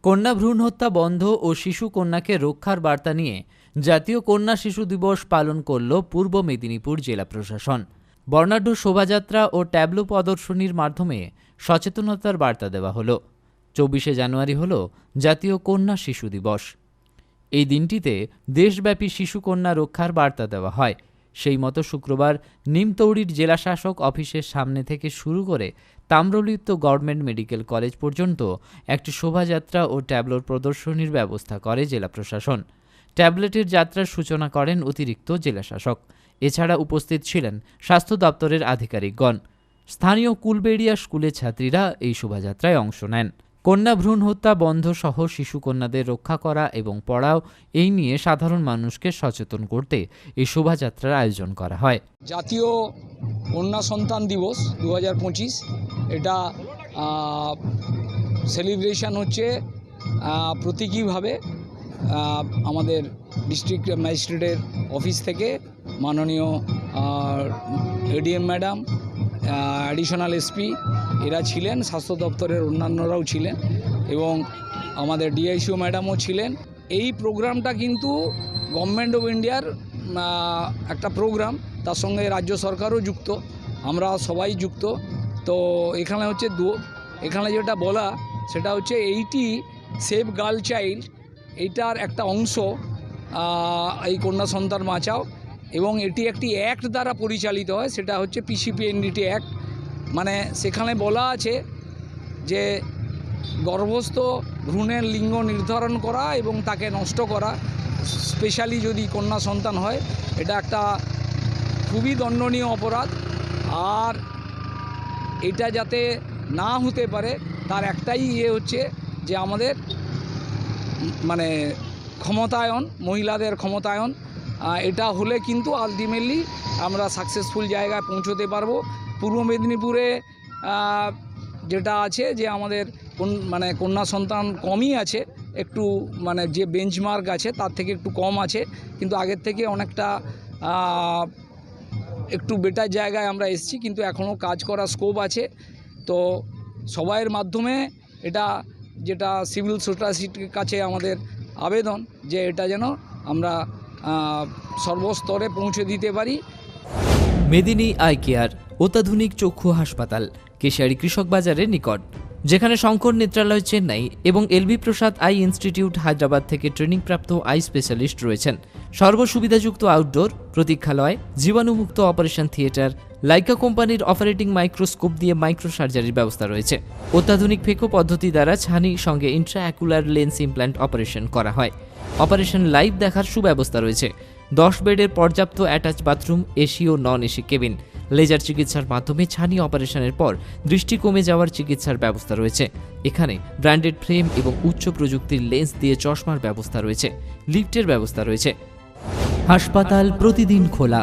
কন্যা ভ্রূণ হত্যা বন্ধ ও শিশু কন্যাকে রক্ষার বার্তা নিয়ে জাতীয় কন্যা শিশু দিবস পালন করল পূর্ব মেদিনীপুর জেলা প্রশাসন। বর্ণাঢ্য শোভাযাত্রা ও ট্যাবলো প্রদর্শনীর মাধ্যমে সচেতনতার বার্তা দেওয়া হলো। 24শে জানুয়ারি হল জাতীয় কন্যা শিশু দিবস। এই দিনটিতে দেশব্যাপী শিশু কন্যা রক্ষার বার্তা দেওয়া হয়। সেই মতো শুক্রবার নিমতৌড়ির জেলাশাসক অফিসের সামনে থেকে শুরু করে তাম্রলিপ্ত গভর্নমেন্ট মেডিকেল কলেজ পর্যন্ত একটি শোভাযাত্রা ও ট্যাবলোর প্রদর্শনীর ব্যবস্থা করে জেলা প্রশাসন। ট্যাবলেটের যাত্রার সূচনা করেন অতিরিক্ত জেলাশাসক। এছাড়া উপস্থিত ছিলেন স্বাস্থ্য দপ্তরের আধিকারিকগণ। স্থানীয় কুলবেড়িয়া স্কুলের ছাত্রীরা এই শোভাযাত্রায় অংশ নেন। কন্যা ভ্রূণ হত্যা বন্ধ সহ শিশু কন্যাদের রক্ষা করা এবং পড়াও এই নিয়ে সাধারণ মানুষকে সচেতন করতে এই শোভাযাত্রার আয়োজন করা হয়। জাতীয় কন্যা সন্তান দিবস 2025 এটা সেলিব্রেশন হচ্ছে প্রতীকীভাবে আমাদের ডিস্ট্রিক্ট ম্যাজিস্ট্রেটের অফিস থেকে মাননীয় এডিএম ম্যাডাম, অ্যাডিশনাল এসপি এরা ছিলেন, স্বাস্থ্য দপ্তরের অন্যান্যরাও ছিলেন এবং আমাদের ডিআইসিও ম্যাডামও ছিলেন। এই প্রোগ্রামটা কিন্তু গভর্নমেন্ট অফ ইন্ডিয়ার একটা প্রোগ্রাম, তার সঙ্গে রাজ্য সরকারও যুক্ত, আমরা সবাই যুক্ত। তো এখানে হচ্ছে এখানে যেটা বলা সেটা হচ্ছে এইটি সেভ গার্ল চাইল্ড, এইটার একটা অংশ এই কন্যা সন্তান বাঁচাও, এবং এটি একটি অ্যাক্ট দ্বারা পরিচালিত হয়, সেটা হচ্ছে PCPNDT অ্যাক্ট। মানে সেখানে বলা আছে যে গর্ভস্থ ভ্রূণের লিঙ্গ নির্ধারণ করা এবং তাকে নষ্ট করা, স্পেশালি যদি কন্যা সন্তান হয়, এটা একটা খুবই দণ্ডনীয় অপরাধ। আর এটা যাতে না হতে পারে তার একটাই হচ্ছে যে আমাদের মানে ক্ষমতায়ন, মহিলাদের ক্ষমতায়ন, এটা হলে কিন্তু আলটিমেটলি আমরা সাকসেসফুল জায়গায় পৌঁছতে পারবো। পূর্ব মেদিনীপুরে যেটা আছে যে আমাদের মানে কন্যা সন্তান কমই আছে, একটু মানে যে বেঞ্চমার্ক আছে তার থেকে একটু কম আছে, কিন্তু আগের থেকে অনেকটা একটু বেটার জায়গায় আমরা এসেছি, কিন্তু এখনও কাজ করার স্কোপ আছে। তো সবাইয়ের মাধ্যমে এটা যেটা সিভিল সোসাইটির কাছে আমাদের আবেদন যে এটা যেন আমরা সর্বস্তরে পৌঁছে দিতে পারি। মেদিনী আই কেয়ার অত্যাধুনিক চক্ষু হাসপাতাল, কেশিয়ারি কৃষক বাজারের নিকট, যেখানে শঙ্কর নেত্রালয় চেন্নাই এবং LV প্রসাদ আই ইনস্টিটিউট হায়দ্রাবাদ থেকে ট্রেনিংপ্রাপ্ত আই স্পেশালিস্ট রয়েছেন। সর্বসুবিধাযুক্ত আউটডোর, প্রতীক্ষালয়, জীবাণুমুক্ত অপারেশন থিয়েটার, লাইকা কোম্পানির অপারেটিং মাইক্রোস্কোপ দিয়ে মাইক্রো সার্জারির ব্যবস্থা রয়েছে। অত্যাধুনিক ফেকো পদ্ধতি দ্বারা ছানি সঙ্গে ইন্ট্রাঅ্যাকুলার লেন্স ইমপ্ল্যান্ট অপারেশন করা হয়। অপারেশন লাইভ দেখার সুব্যবস্থা রয়েছে। 10 বেডের পর্যাপ্ত অ্যাটাচ বাথরুম, এসি ও নন এসি কেবিন। লেজার চিকিৎসার মাধ্যমে ছানি অপারেশনের পর দৃষ্টি কমে যাওয়ার চিকিৎসার ব্যবস্থা রয়েছে। এখানে ব্র্যান্ডেড ফ্রেম এবং উচ্চ প্রযুক্তির লেন্স দিয়ে চশমার ব্যবস্থা রয়েছে। লিফটের ব্যবস্থা রয়েছে। হাসপাতাল প্রতিদিন খোলা।